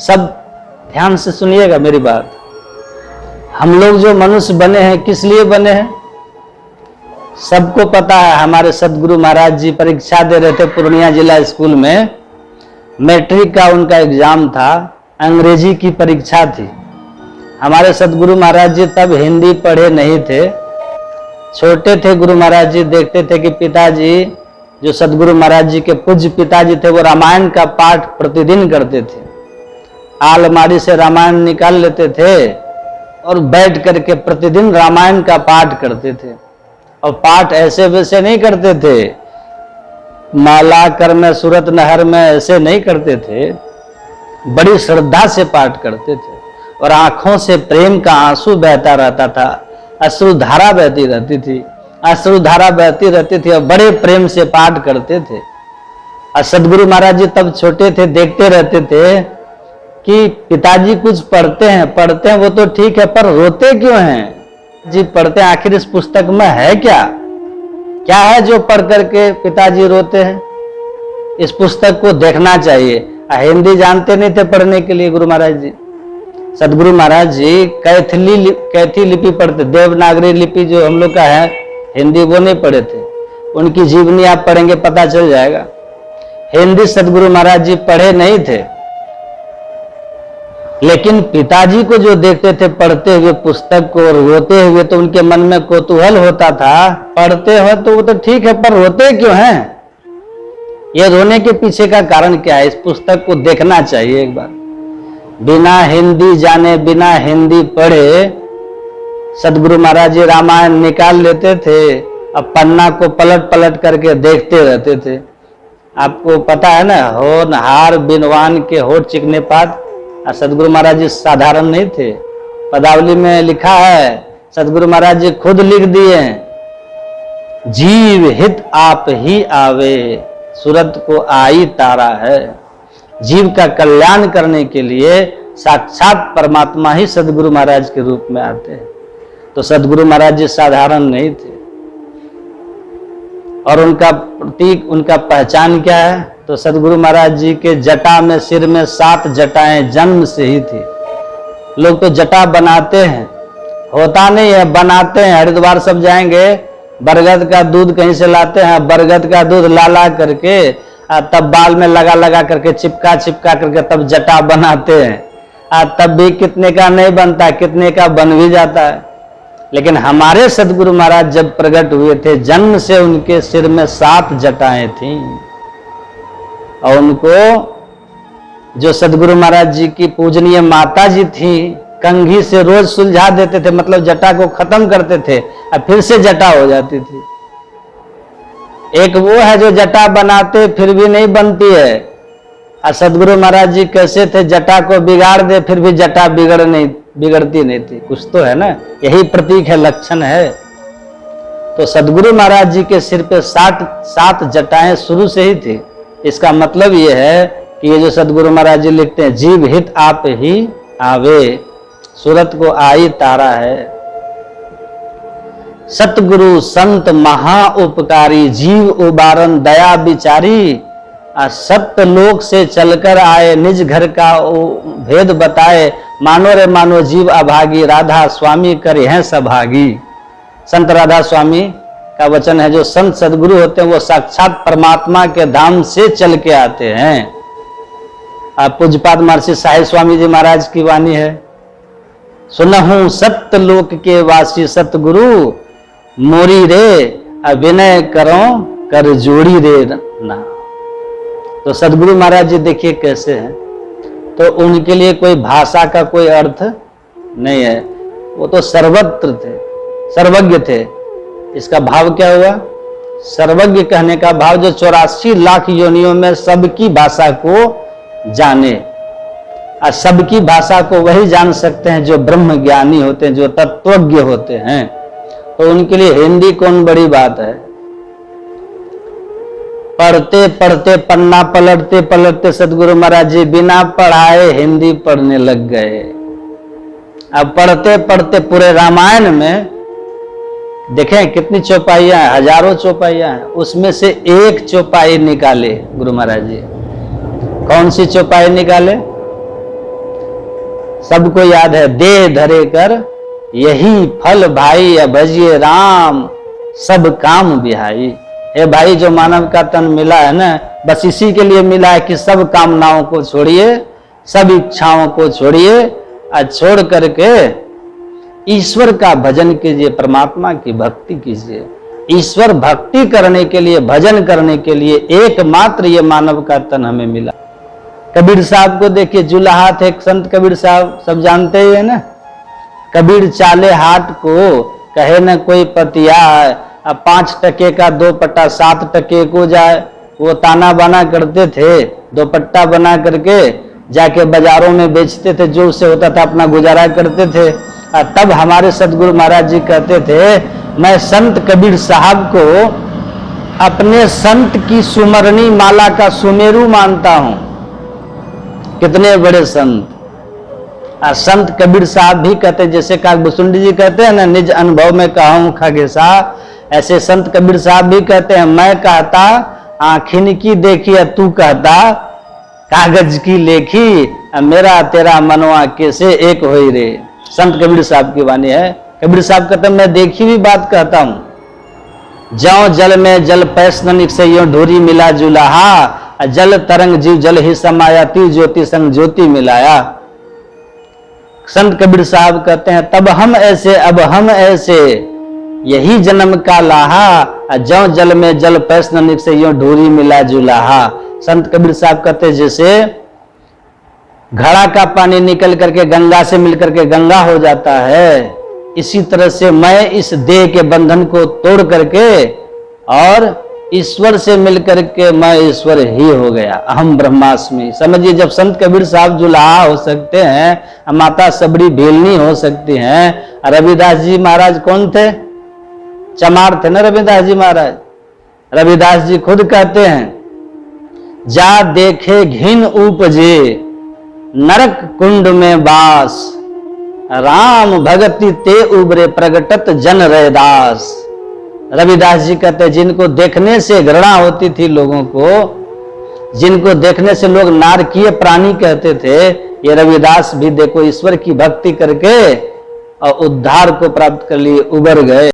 सब ध्यान से सुनिएगा मेरी बात। हम लोग जो मनुष्य बने हैं किस लिए बने हैं? सबको पता है। हमारे सदगुरु महाराज जी परीक्षा दे रहे थे पूर्णिया जिला स्कूल में, मैट्रिक का उनका एग्जाम था, अंग्रेजी की परीक्षा थी। हमारे सदगुरु महाराज जी तब हिंदी पढ़े नहीं थे, छोटे थे। गुरु महाराज जी देखते थे कि पिताजी, जो सदगुरु महाराज जी के पूज्य पिताजी थे, वो रामायण का पाठ प्रतिदिन करते थे। अलमारी से रामायण निकाल लेते थे और बैठ करके प्रतिदिन रामायण का पाठ करते थे। और पाठ ऐसे वैसे नहीं करते थे, माला कर में सूरत नहर में ऐसे नहीं करते थे, बड़ी श्रद्धा से पाठ करते थे। और आंखों से प्रेम का आंसू बहता रहता था, अश्रुधारा बहती रहती थी, अश्रुधारा बहती रहती थी और बड़े प्रेम से पाठ करते थे। और सदगुरु महाराज जी तब छोटे थे, देखते रहते थे कि पिताजी कुछ पढ़ते हैं वो तो ठीक है, पर रोते क्यों हैं जी? पढ़ते हैं, आखिर इस पुस्तक में है क्या? क्या है जो पढ़ करके पिताजी रोते हैं? इस पुस्तक को देखना चाहिए। हिंदी जानते नहीं थे पढ़ने के लिए गुरु महाराज जी। सदगुरु महाराज जी कैथी लिपि पढ़ते, देवनागरी लिपि जो हम लोग का है हिंदी, वो नहीं पढ़े थे। उनकी जीवनी आप पढ़ेंगे पता चल जाएगा। हिंदी सदगुरु महाराज जी पढ़े नहीं थे, लेकिन पिताजी को जो देखते थे पढ़ते हुए पुस्तक को, रोते हुए, तो उनके मन में कौतूहल होता था। पढ़ते हो तो वो तो ठीक है, पर रोते क्यों हैं? ये रोने के पीछे का कारण क्या है? इस पुस्तक को देखना चाहिए एक बार। बिना हिंदी जाने, बिना हिंदी पढ़े सदगुरु महाराज जी रामायण निकाल लेते थे, अब पन्ना को पलट पलट करके देखते रहते थे। आपको पता है ना, होनहार बिनवान के होठ चिकने पात। सदगुरु महाराज जी साधारण नहीं थे। पदावली में लिखा है, सदगुरु महाराज जी खुद लिख दिए, जीव हित आप ही आवे, सूरत को आई तारा है। जीव का कल्याण करने के लिए साक्षात परमात्मा ही सदगुरु महाराज के रूप में आते हैं। तो सदगुरु महाराज जी साधारण नहीं थे। और उनका प्रतीक, उनका पहचान क्या है? तो सदगुरु महाराज जी के जटा में, सिर में 7 जटाएं जन्म से ही थी। लोग तो जटा बनाते हैं, होता नहीं है, बनाते हैं। हरिद्वार सब जाएंगे, बरगद का दूध कहीं से लाते हैं, बरगद का दूध ला करके तब बाल में लगा करके चिपका करके तब जटा बनाते हैं। तब भी कितने का नहीं बनता, कितने का बन भी जाता है। लेकिन हमारे सदगुरु महाराज जब प्रकट हुए थे, जन्म से उनके सिर में 7 जटाएं थीं। और उनको जो सदगुरु महाराज जी की पूजनीय माता जी थी, कंघी से रोज सुलझा देते थे, मतलब जटा को खत्म करते थे और फिर से जटा हो जाती थी। एक वो है जो जटा बनाते फिर भी नहीं बनती है, और सदगुरु महाराज जी कैसे थे, जटा को बिगाड़ दे फिर भी जटा बिगड़ती नहीं थी। कुछ तो है ना, यही प्रतीक है, लक्षण है। तो सदगुरु महाराज जी के सिर पे 7 जटाएं शुरू से ही थी। इसका मतलब यह है कि ये जो सदगुरु महाराज जी लिखते हैं, जीव हित आप ही आवे, सूरत को आई तारा है। सतगुरु संत महा उपकारी, जीव उबारन दया बिचारी। सत्य लोक से चलकर आए, निज घर का भेद बताए। मानो रे मानो जीव अभागी, राधा स्वामी करे हैं सभागी। संत राधा स्वामी का वचन है, जो संत सदगुरु होते हैं वो साक्षात परमात्मा के धाम से चल के आते हैं। पूज्यपाद महर्षि साहिब स्वामी जी महाराज की वाणी है, सुनहूं सत्य लोक के वासी सतगुरु, मोरी रे अभिनय करो कर जोड़ी रे ना। तो सदगुरु महाराज जी देखिए कैसे हैं। तो उनके लिए कोई भाषा का कोई अर्थ नहीं है, वो तो सर्वत्र थे, सर्वज्ञ थे। इसका भाव क्या हुआ? सर्वज्ञ कहने का भाव जो 84 लाख योनियों में सबकी भाषा को जाने। और सबकी भाषा को वही जान सकते हैं जो ब्रह्म ज्ञानी होते हैं, जो तत्वज्ञ होते हैं। तो उनके लिए हिंदी कौन बड़ी बात है। पढ़ते पढ़ते, पन्ना पलटते पलटते सदगुरु महाराज जी बिना पढ़ाए हिंदी पढ़ने लग गए। अब पढ़ते पढ़ते पूरे रामायण में देखें कितनी चौपाइयां हैं, हजारों चौपाइयां हैं, उसमें से एक चौपाई निकाले गुरु महाराज जी। कौन सी चौपाई निकाले? सबको याद है, देह धरे कर यही फल भाई, भजिए राम सब काम बिहाई। हे भाई, जो मानव का तन मिला है ना, बस इसी के लिए मिला है कि सब कामनाओं को छोड़िए, सब इच्छाओं को छोड़िए और छोड़ करके ईश्वर का भजन कीजिए, परमात्मा की भक्ति कीजिए। ईश्वर भक्ति करने के लिए, भजन करने के लिए एकमात्र ये मानव का तन हमें मिला। कबीर साहब को देखिए, जुलाहा थे संत कबीर साहब, सब जानते ही है ना। कबीर चाले हाट को कहे न कोई पतिया, अब 5 टके का 2 पट्टा 7 टके को जाए। वो ताना बाना करते थे, 2 पट्टा बना करके जाके बाजारों में बेचते थे, जो उससे होता था अपना गुजारा करते थे। तब हमारे सदगुरु महाराज जी कहते थे, मैं संत कबीर साहब को अपने संत की सुमरनी माला का सुमेरु मानता हूं। कितने बड़े संत! संत कबीर साहब भी कहते, जैसे काकभूषुंडी जी कहते हैं ना, निज अनुभव में कहूं खगेसा, ऐसे संत कबीर साहब भी कहते हैं, मैं कहता आँखिन की देखी, तू कहता कागज की लेखी, मेरा तेरा मनवा कैसे एक होई रे। संत कबीर साहब की वाणी है। कबीर साहब कहते हैं, मैं देखी हुई बात कहता हूं। ज्यों जल में जल पैस न निकसे, यों ढोरी मिला जुलाहा, जल तरंग जीव जल ही समाया, ती ज्योति संग ज्योति मिलाया। संत कबीर साहब कहते हैं, तब हम ऐसे अब हम ऐसे, यही जन्म का लाहा, ज्यों जल में जल पैस न निकसे, यों ढोरी मिला जुलाहा। संत कबीर साहब कहते हैं, जैसे घड़ा का पानी निकल करके गंगा से मिलकर के गंगा हो जाता है, इसी तरह से मैं इस देह के बंधन को तोड़ करके और ईश्वर से मिलकर के मैं ईश्वर ही हो गया। अहम ब्रह्मास्मि। समझिए, जब संत कबीर साहब जुलाहा हो सकते हैं, माता सबरी भेलनी हो सकती हैं। रविदास जी महाराज कौन थे? चमार थे ना रविदास जी महाराज। रविदास जी खुद कहते हैं, जा देखे घिन उपजे नरक कुंड में बास, राम भगति ते उबरे प्रगटत जन रैदास। रविदास जी कहते हैं, जिनको देखने से घृणा होती थी लोगों को, जिनको देखने से लोग नारकीय प्राणी कहते थे, ये रविदास भी देखो ईश्वर की भक्ति करके और उद्धार को प्राप्त कर लिए, उबर गए।